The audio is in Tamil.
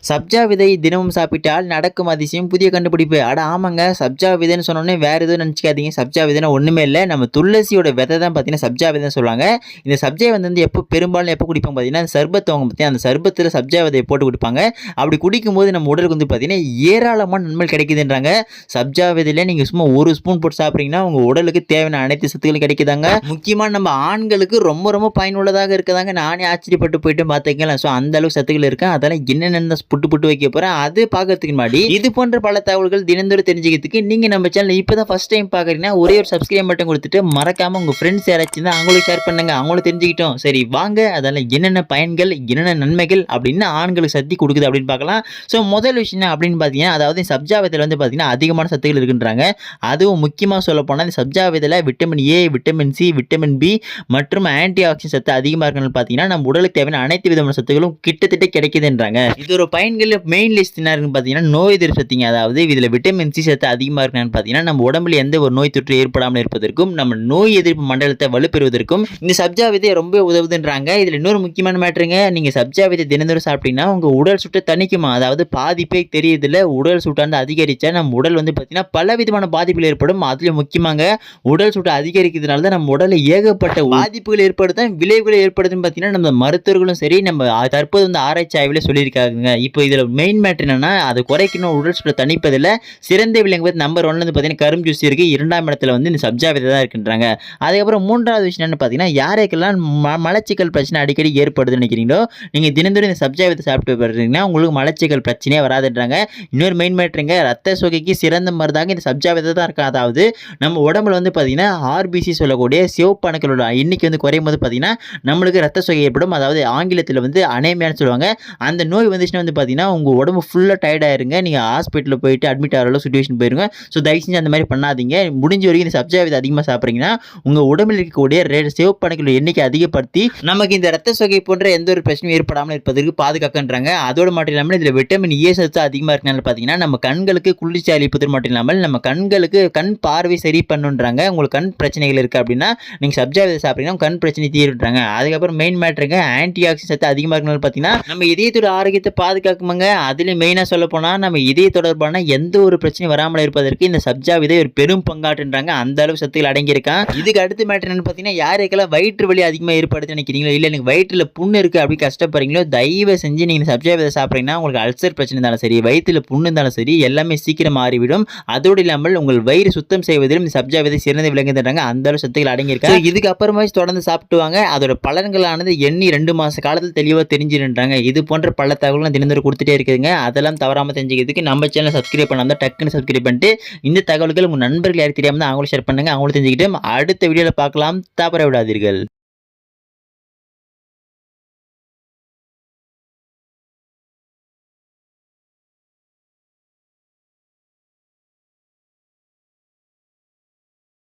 சப்ஜா விதை தினமும் சாப்பிட்டால் நடக்கும் அதிசயம் புதிய கண்டுபிடிப்பு. அட ஆமாங்க, சப்ஜா விதைன்னு சொன்னோன்னே வேற எதுவும் நினச்சிக்காதீங்க. சப்ஜா விதைனா ஒன்றுமே இல்லை, நம்ம துளசியோட விதை தான் பார்த்தீங்கன்னா சப்ஜா விதைன்னு சொல்லுவாங்க. இந்த சப்ஜா விதை வந்து பெரும்பாலும் எப்போ குடிப்பாங்க பார்த்தீங்கன்னா, அந்த சர்பத் அவங்க பார்த்தீங்கன்னா அந்த சர்பத்தில் சப்ஜா விதையை போட்டு குடிப்பாங்க. அப்படி குடிக்கும்போது நம்ம உடலுக்கு வந்து பார்த்தீங்கன்னா ஏராளமான நன்மை கிடைக்குதுன்றாங்க. சப்ஜா விதையில நீங்கள் சும்மா ஒரு ஸ்பூன் போட்டு சாப்பிட்றீங்கன்னா உங்கள் உடலுக்கு தேவையான அனைத்து சத்துக்களும் கிடைக்குதாங்க. முக்கியமாக நம்ம ஆண்களுக்கு ரொம்ப ரொம்ப பயனுள்ளதாக இருக்குதாங்க. நானே ஆச்சரியப்பட்டு போயிட்டு பார்த்துக்கலாம். ஸோ அந்த அளவுக்கு சத்துக்கள் இருக்கு. அதெல்லாம் என்னென்ன புட்டு புட்டு வைக்க போறேன் அது பார்க்கறதுக்கு முன்னாடி இது போன்ற பல தகவல்கள் தினந்தோறும் தெரிஞ்சுக்கிறதுக்கு நீங்க நம்ம சேனல் இப்பதான் ஃபர்ஸ்ட் டைம் பாக்குறீங்கன்னா ஒரே ஒரு சப்ஸ்கிரைப் பட்டன் கொடுத்துட்டு மறக்காம உங்க ஃப்ரெண்ட்ஸ் யாராச்சும் இருந்தா அவங்களுக்கு ஷேர் பண்ணுங்க, அவங்களும் தெரிஞ்சுக்கிட்டோம். சரி வாங்க, அதெல்லாம் என்னென்ன பயன்கள் என்னென்ன நன்மைகள் அப்படின்னு ஆண்களுக்கு சக்தி கொடுக்குது அப்படின்னு பார்க்கலாம். ஸோ முதல் விஷயம் அப்படின்னு பார்த்தீங்கன்னா, அதாவது சப்ஜா விதையில வந்து பார்த்தீங்கன்னா அதிகமான சத்துக்கள் இருக்குன்றாங்க. அதுவும் முக்கியமாக சொல்ல போனால் இந்த சப்ஜா விதையில vitamin A, vitamin C, vitamin B மற்றும் ஆன்டி ஆக்சிடென்ட் சத்து அதிகமாக இருக்கணும். பார்த்தீங்கன்னா நம்ம உடலுக்கு தேவையான அனைத்து விதமான சத்துக்களும் கிட்டத்தட்ட கிடைக்குதுன்றாங்க. இது ஒரு பயன்கள் மெயின் லிஸ்ட் என்ன இருக்குன்னு பார்த்தீங்கன்னா நோய் எதிர்ப்பு சக்திங்க. அதாவது இதில் விட்டமின் சி சத்து அதிகமாக இருக்குன்னு பார்த்தீங்கன்னா நம்ம உடம்புல எந்த ஒரு நோய் தொற்று ஏற்படாமல் இருப்பதற்கும் நம்ம நோய் எதிர்ப்பு மண்டலத்தை வலுப்பெறுவதற்கும் இந்த சப்ஜா விதை ரொம்ப உதவுதுன்றாங்க. இதில் இன்னொரு முக்கியமான மேட்டருங்க, நீங்கள் சப்ஜா விதை தினந்தோறும் சாப்பிட்டீங்கன்னா உங்கள் உடல் சுட்டை தணிக்குமா. அதாவது பாதிப்பே தெரியுதுல, உடல் சுட்டாந்து அதிகரிச்சா நம்ம உடல் வந்து பார்த்தீங்கன்னா பல விதமான பாதிப்புகள் ஏற்படும். அதுலேயும் முக்கியமாக உடல் சுட்டை அதிகரிக்கிறதுனால தான் நம்ம உடலில் ஏகப்பட்ட பாதிப்புகள் ஏற்படுத்தும், விளைவுகள் ஏற்படுதுன்னு பார்த்தீங்கன்னா நம்ம மருத்துவர்களும் சரி நம்ம தற்போது வந்து ஆராய்ச்சி ஆய்வில் சொல்லியிருக்காங்க. இப்போ இதில் மெயின் மேட்டர் என்னன்னா அதை குறைக்கணும், உடல் சுட்டை தணிப்பதில் சிறந்த விலங்கு நம்பர் 1 வந்து பார்த்தீங்கன்னா கரும் ஜூஸ் இருக்கு. 2ஆம் இடத்துல வந்து இந்த சப்ஜா விதை தான் இருக்குன்றாங்க. அதுக்கப்புறம் 3வது விஷயம் என்னன்னு பார்த்தீங்கன்னா யாருக்கெல்லாம் மலச்சிக்கல் பிரச்சனை அடிக்கடி ஏற்படுதுன்னு நினைக்கிறீங்களோ நீங்கள் தினந்தோறும் இந்த சப்ஜா விதை சாப்பிட்டு வர்றீங்கன்னா உங்களுக்கு மலச்சிக்கல் பிரச்சனையே வராதுன்றாங்க. இன்னொரு மெயின் மேட்டருங்க, ரத்த சோகைக்கு சிறந்த மருந்தாக இந்த சப்ஜா விதை தான் இருக்கும். அதாவது நம்ம உடம்புல வந்து பார்த்தீங்கன்னா ஆர்பிசி சொல்லக்கூடிய சிவப்பு அணுக்களோட எண்ணிக்கை வந்து குறையும் போது பார்த்தீங்கன்னா நம்மளுக்கு ரத்த சோகை ஏற்படும். அதாவது ஆங்கிலத்தில் வந்து அனேமியான்னு சொல்லுவாங்க. அந்த நோய் வந்துச்சுன்னா வந்து பார்த்தீங்கன்னா உங்கள் உடம்பு ஃபுல்லாக டயர்ட் ஆயிருங்க, நீங்கள் ஹாஸ்பிட்டலில் போயிட்டு அட்மிட் ஆகிற சுச்சுவேஷன் போயிருங்க. ஸோ தயவு செஞ்சு அந்த மாதிரி பண்ணாதீங்க. முடிஞ்ச வரைக்கும் இந்த சப்ஜா விதை அதிகமாக சாப்பிட்றீங்கன்னா உங்கள் உடம்பில் இருக்கக்கூடிய சிவப்பு அணுக்களோட எண்ணிக்கை அதிகப்படுத்தி நமக்கு இந்த ரத்த சோகை போன்ற எந்த ஒரு பிரச்சனையும் ஏற்படாமல் இருப்பதற்கு பாதுகாக்கின்றாங்க. அதோடு மட்டும் இல்லாமல் இதில் விட்டமின் ஏ சத்து அதிகமாக இருக்கனால பார்த்தீங்கன்னா நம்ம கண்களுக்கு குளிர்ச்சி அளிப்பது மட்டும் இல்லாமல் நம்ம கண்களுக்கு கண் பார்வை சரி பண்ணுன்றாங்க. உங்களுக்கு கண் பிரச்சனைகள் இருக்குது அப்படின்னா நீங்கள் சப்ஜா விதை சாப்பிட்றீங்கன்னா கண் பிரச்சனை தீருன்றாங்க. அதுக்கப்புறம் மெயின் மேட்டருங்க, ஆன்டி ஆக்சிடென்ட் சத்து அதிகமாக இருக்கனால பார்த்தீங்கன்னா நம்ம இதயத்தோட ஆரோக்கியத்தை பாதுகாக்குமாங்க. அதுலேயும் மெயினாக சொல்ல போனால் நம்ம இதய தொடர்பான எந்த ஒரு பிரச்சனையும் வராமல் இருப்பதற்கு இந்த சப்ஜா விதை ஒரு பெரும் பங்காற்றுன்றாங்க. அந்த அளவு சத்துக்கள் அடங்கியிருக்கான். இதுக்கு அடுத்த மேட்டர் என்னன்னு பார்த்தீங்கன்னா யாருக்கெல்லாம் வயிற்று வலி அதிகமாக ஏற்படுது நினைக்கிறீங்களோ, இல்லை எனக்கு வயிற்றில் புண்ணு இருக்குது அப்படி கஷ்டப்படுறீங்களோ, தயவு செஞ்சு நீங்கள் சப்ஜா விதை சாப்பிட்றீங்கன்னா உங்களுக்கு அல்சர் பிரச்சனை இருந்தாலும் சரி, வயிற்றில் புண்ணு இருந்தாலும் சரி, எல்லாமே சீக்கிரம் மாறிவிடும். அதோடு இல்லாமல் உங்கள் வயிறு சுத்தம் செய்வதிலும் இந்த சப்ஜா விதை சிறந்த விளங்குதுன்றாங்க. அந்த அளவு சத்துக்கள் அடங்கியிருக்காங்க. இதுக்கு அப்புறமா தொடர்ந்து சாப்பிட்டுவாங்க. அதோட பலன்களானது எண்ணி 2 மாச காலத்தில் தெளிவாக தெரிஞ்சிருன்றாங்க. இது போன்ற பல தகவல்கள் தினந்தோறும் கொடுத்துட்டே இருக்குதுங்க. அதெல்லாம் தவறாமல் தெரிஞ்சுக்கிறதுக்கு நம்ம சேனலை சப்ஸ்கிரைப் பண்ணாம டக்குன்னு சப்ஸ்கிரைப் பண்ணிட்டு இந்த தகவல்கள் உங்கள் நண்பர்கள் யாருக்கு தெரியாமல் அவங்களும் ஷேர் பண்ணுங்க, அவங்களும் தெரிஞ்சுக்கிட்டு அடுத்த வீடியோவில் பார்க்கலாம். தவற விடாதீர்கள்.